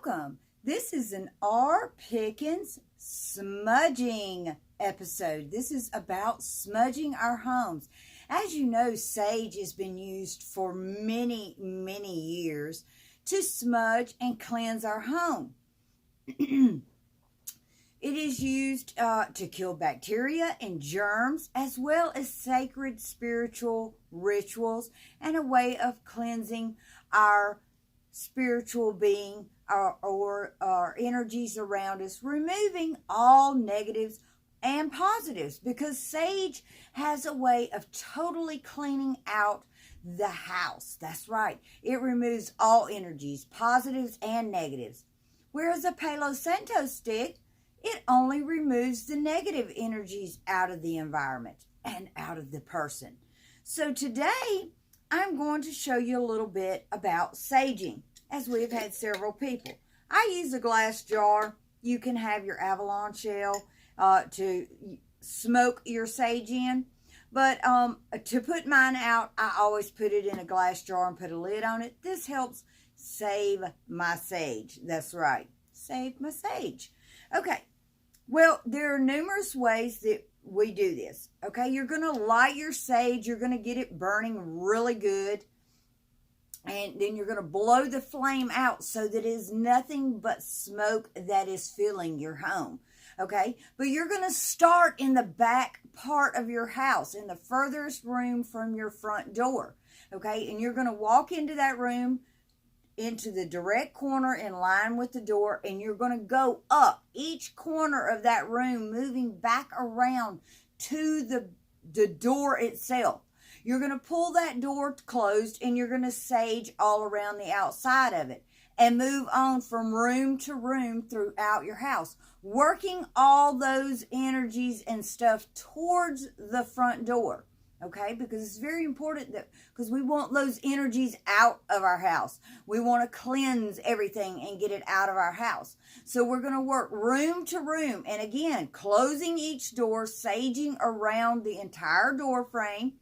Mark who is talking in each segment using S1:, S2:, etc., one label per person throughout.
S1: welcome. This is an R. Pickin'z smudging episode. This is about smudging our homes. As you know, sage has been used for many years to smudge and cleanse our home. It is used to kill bacteria and germs, as well as sacred spiritual rituals and a way of cleansing our spiritual being or our energies around us, removing all negatives and positives, because sage has a way of totally cleaning out the house. That's right. It removes all energies, positives and negatives. Whereas a Palo Santo stick, it only removes the negative energies out of the environment and out of the person. So today, I'm going to show you a little bit about saging, as we've had several people. I use a glass jar. You can have your Avalon shell to smoke your sage in. But to put mine out, I always put it in a glass jar and put a lid on it. This helps save my sage. That's right. Save my sage. Okay. Well, there are numerous ways that we do this. Okay. You're going to light your sage. You're going to get it burning really good. And then you're going to blow the flame out so that it is nothing but smoke that is filling your home. Okay. But you're going to start in the back part of your house, in the furthest room from your front door. Okay. And you're going to walk into that room, into the direct corner in line with the door, and you're going to go up each corner of that room, moving back around to the door itself. You're going to pull that door closed, and you're going to sage all around the outside of it and move on from room to room throughout your house, working all those energies and stuff towards the front door. Okay, because it's very important because we want those energies out of our house. We want to cleanse everything and get it out of our house. So we're going to work room to room. And again, closing each door, saging around the entire door frame,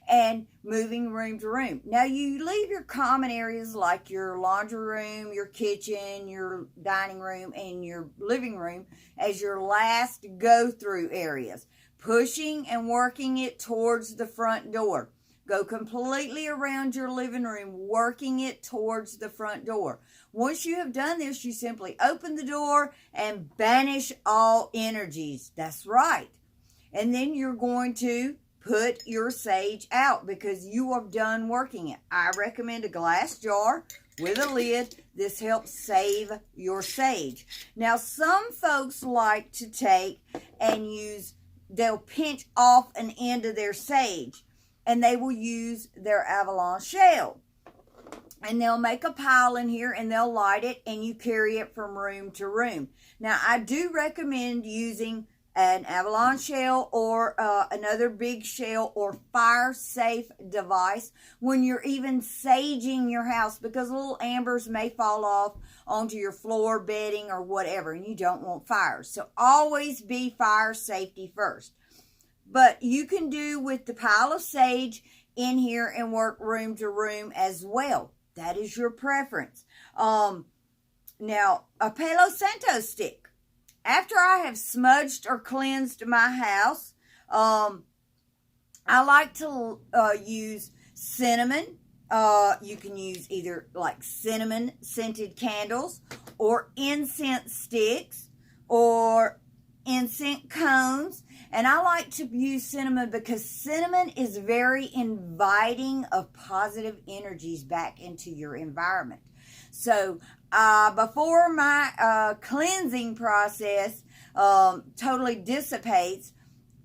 S1: and moving room to room. Now, you leave your common areas like your laundry room, your kitchen, your dining room, and your living room as your last go-through areas, pushing and working it towards the front door. Go completely around your living room, working it towards the front door. Once you have done this, you simply open the door and banish all energies. That's right. And then you're going to put your sage out because you are done working it. I recommend a glass jar with a lid. This helps save your sage. Now, some folks like to take and they'll pinch off an end of their sage, and they will use their Avalon shell. And they'll make a pile in here, and they'll light it, and you carry it from room to room. Now, I do recommend using an Avalon shell or another big shell or fire-safe device when you're even saging your house, because little ambers may fall off onto your floor, bedding, or whatever, and you don't want fires. So always be fire safety first. But you can do with the pile of sage in here and work room to room as well. That is your preference. Now, a Palo Santo stick. After I have smudged or cleansed my house, I like to use cinnamon. You can use either like cinnamon scented candles or incense sticks or incense cones. And I like to use cinnamon because cinnamon is very inviting of positive energies back into your environment. So before my cleansing process totally dissipates,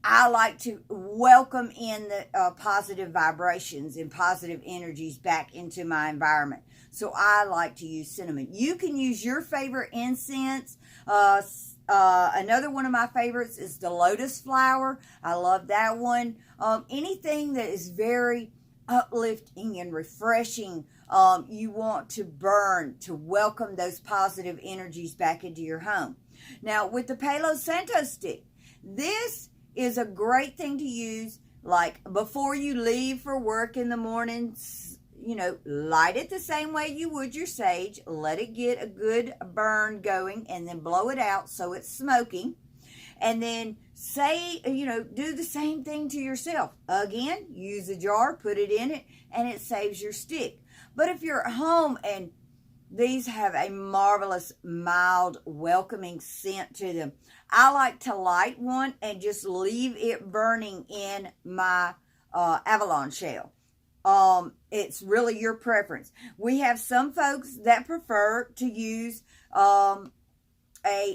S1: I like to welcome in the positive vibrations and positive energies back into my environment. So I like to use cinnamon. You can use your favorite incense. Another one of my favorites is the lotus flower. I love that one. Anything that is very uplifting and refreshing, you want to burn to welcome those positive energies back into your home. Now, with the Palo Santo stick, this is a great thing to use like before you leave for work in the morning. light it the same way you would your sage. Let it get a good burn going and then blow it out so it's smoking. And then do the same thing to yourself. Again, use a jar, put it in it, and it saves your stick. But if you're at home and these have a marvelous, mild, welcoming scent to them, I like to light one and just leave it burning in my Avalon shell. It's really your preference. We have some folks that prefer to use a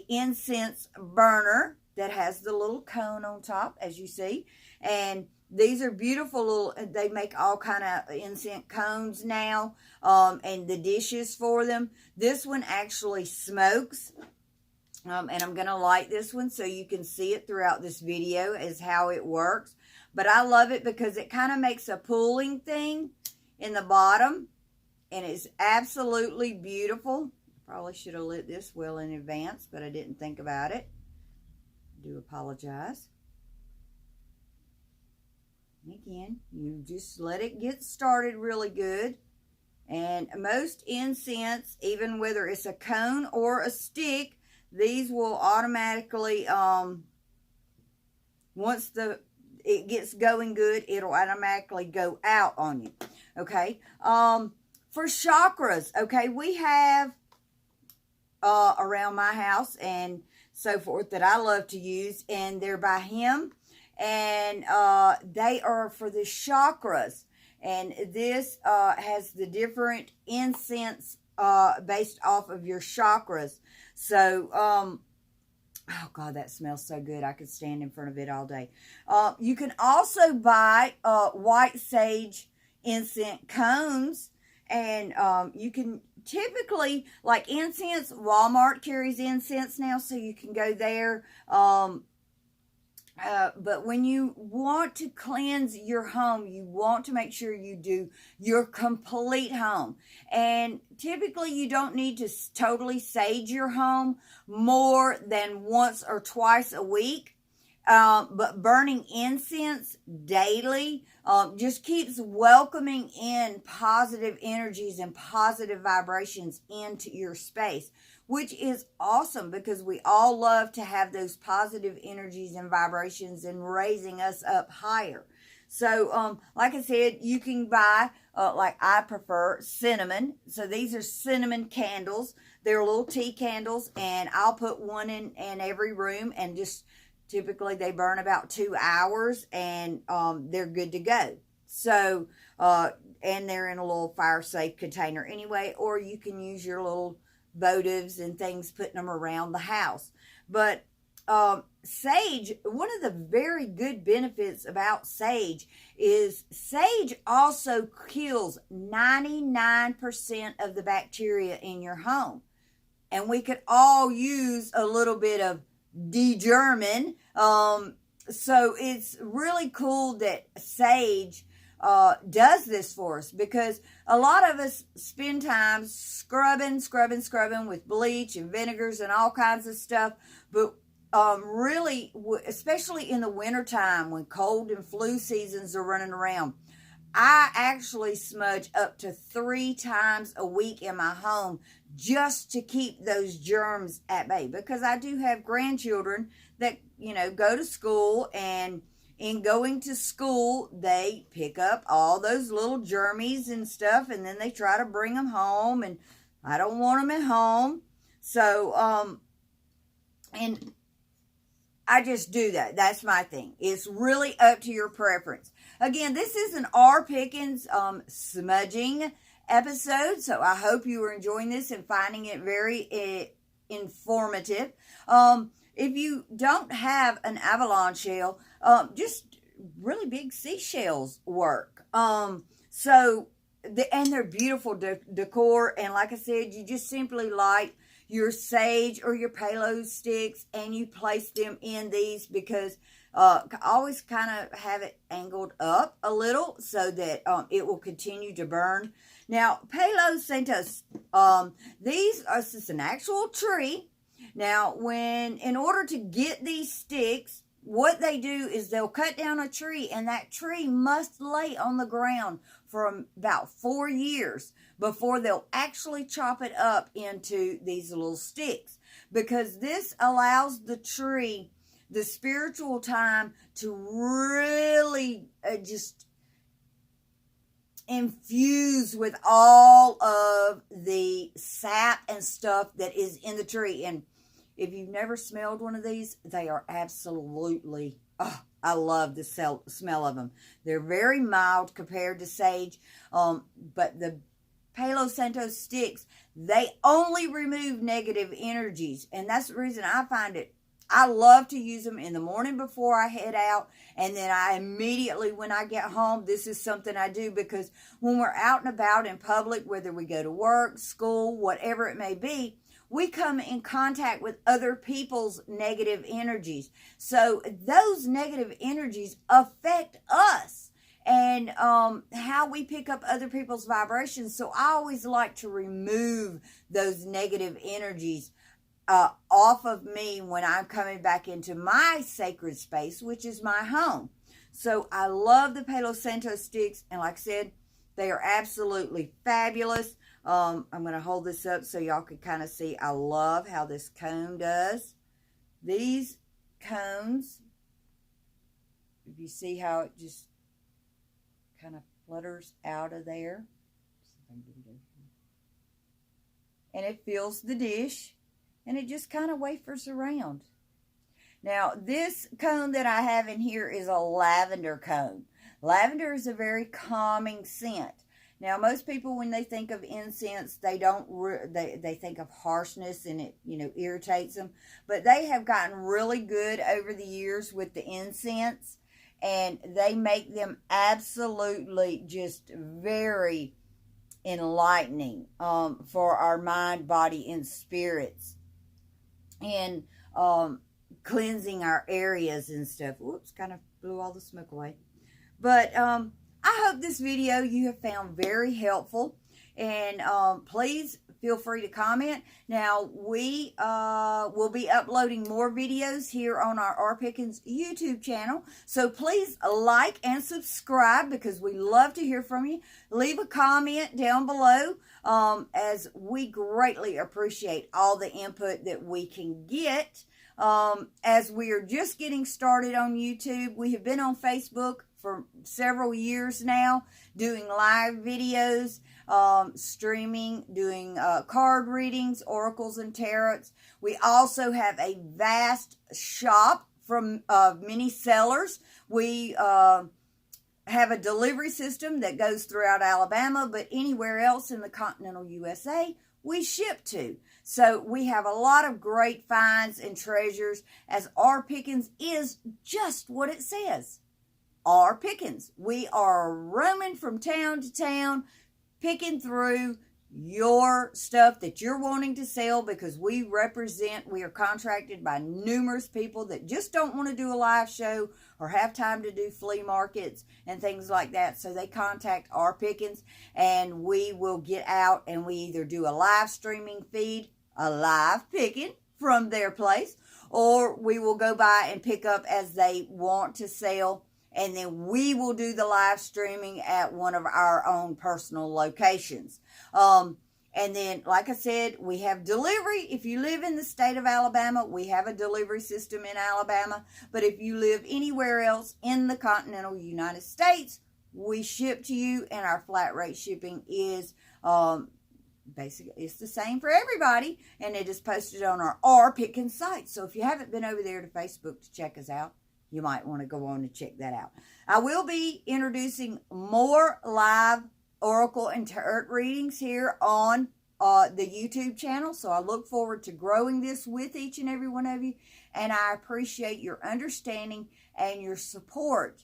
S1: incense burner that has the little cone on top, as you see. And these are beautiful little, they make all kind of incense cones now, and the dishes for them. This one actually smokes. And I'm going to light this one so you can see it throughout this video as how it works. But I love it because it kind of makes a pooling thing in the bottom. And it's absolutely beautiful. Probably should have lit this well in advance, but I didn't think about it. I do apologize. And again, you just let it get started really good. And most incense, even whether it's a cone or a stick, these will automatically, once it gets going good, it'll automatically go out on you. Okay. For chakras, okay, we have around my house and so forth that I love to use, and they're by him, and they are for the chakras. And this has the different incense based off of your chakras. So, oh God, that smells so good. I could stand in front of it all day. You can also buy white sage incense cones, and you can typically, like incense, Walmart carries incense now, so you can go there. But when you want to cleanse your home, you want to make sure you do your complete home. And typically you don't need to totally sage your home more than once or twice a week. But burning incense daily just keeps welcoming in positive energies and positive vibrations into your space, which is awesome because we all love to have those positive energies and vibrations and raising us up higher. So, like I said, you can buy, like I prefer, cinnamon. So these are cinnamon candles. They're little tea candles, and I'll put one in every room, and just typically they burn about 2 hours, and they're good to go. So, and they're in a little fire-safe container anyway, or you can use your little votives and things, putting them around the house. But sage, one of the very good benefits about sage is sage also kills 99% of the bacteria in your home. And we could all use a little bit of de-germing. So it's really cool that sage does this for us, because a lot of us spend time scrubbing with bleach and vinegars and all kinds of stuff. But really, especially in the wintertime when cold and flu seasons are running around, I actually smudge up to 3 times a week in my home just to keep those germs at bay, because I do have grandchildren that, go to school, and in going to school, they pick up all those little germies and stuff, and then they try to bring them home, and I don't want them at home. So, and I just do that. That's my thing. It's really up to your preference. Again, this is an R. Pickin'z smudging episode, so I hope you are enjoying this and finding it very informative. If you don't have an Avalon shell, just really big seashells work. And they're beautiful decor. And like I said, you just simply light your sage or your palo sticks, and you place them in these, because always kind of have it angled up a little so that it will continue to burn. Now, Palo Santos, these are just an actual tree. Now, in order to get these sticks, what they do is they'll cut down a tree, and that tree must lay on the ground for about 4 years before they'll actually chop it up into these little sticks, because this allows the tree the spiritual time to really just infuse with all of the sap and stuff that is in the tree. And if you've never smelled one of these, they are absolutely, oh, I love the smell of them. They're very mild compared to sage, but the Palo Santo sticks, they only remove negative energies. And that's the reason I find it, I love to use them in the morning before I head out. And then I immediately, when I get home, this is something I do, because when we're out and about in public, whether we go to work, school, whatever it may be, we come in contact with other people's negative energies. So those negative energies affect us and how we pick up other people's vibrations. So I always like to remove those negative energies off of me when I'm coming back into my sacred space, which is my home. So I love the Palo Santo sticks, and like I said, they are absolutely fabulous. I'm going to hold this up so y'all can kind of see. I love how this cone does. These cones, if you see how it just kind of flutters out of there. And it fills the dish, and it just kind of wafers around. Now, this cone that I have in here is a lavender cone. Lavender is a very calming scent. Now, most people, when they think of incense, they think of harshness, and it, irritates them. But they have gotten really good over the years with the incense, and they make them absolutely just very enlightening for our mind, body, and spirits, and cleansing our areas and stuff. Whoops, kind of blew all the smoke away. But I hope this video you have found very helpful, and please feel free to comment. Now, we will be uploading more videos here on our Pickin'z YouTube channel, so please like and subscribe, because we love to hear from you. Leave a comment down below, as we greatly appreciate all the input that we can get. As we are just getting started on YouTube, we have been on Facebook for several years now, doing live videos, streaming, doing card readings, oracles, and tarots. We also have a vast shop from many sellers. We have a delivery system that goes throughout Alabama, but anywhere else in the continental USA, we ship to. So we have a lot of great finds and treasures, as our Pickin'z is just what it says. Our Pickin'z. We are roaming from town to town, picking through your stuff that you're wanting to sell, because we are contracted by numerous people that just don't want to do a live show or have time to do flea markets and things like that. So they contact our Pickin'z, and we will get out and we either do a live streaming feed, a live picking from their place, or we will go by and pick up as they want to sell. And then we will do the live streaming at one of our own personal locations. And then, like I said, we have delivery. If you live in the state of Alabama, we have a delivery system in Alabama. But if you live anywhere else in the continental United States, we ship to you, and our flat rate shipping is basically, it's the same for everybody. And it is posted on our Pickin'z site. So if you haven't been over there to Facebook to check us out, you might want to go on and check that out. I will be introducing more live oracle and tarot readings here on the YouTube channel. So I look forward to growing this with each and every one of you. And I appreciate your understanding and your support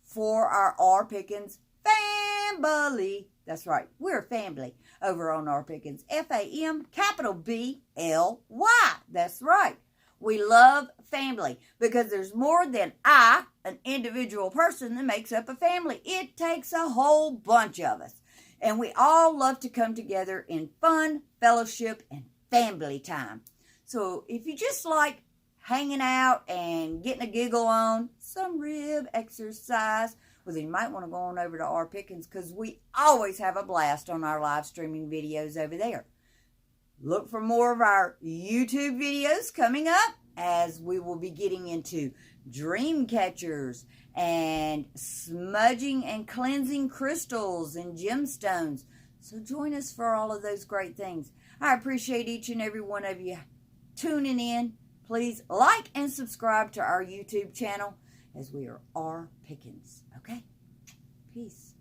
S1: for our Pickin'z family. That's right. We're a family over on our Pickin'z. F-A-M, capital B-L-Y. That's right. We love family, because there's more than an individual person, that makes up a family. It takes a whole bunch of us. And we all love to come together in fun, fellowship, and family time. So if you just like hanging out and getting a giggle on, some rib exercise, well, then you might want to go on over to our Pickin'z because we always have a blast on our live streaming videos over there. Look for more of our YouTube videos coming up as we will be getting into dream catchers and smudging and cleansing crystals and gemstones. So join us for all of those great things. I appreciate each and every one of you tuning in. Please like and subscribe to our YouTube channel as we are Pickin'z. Okay? Peace.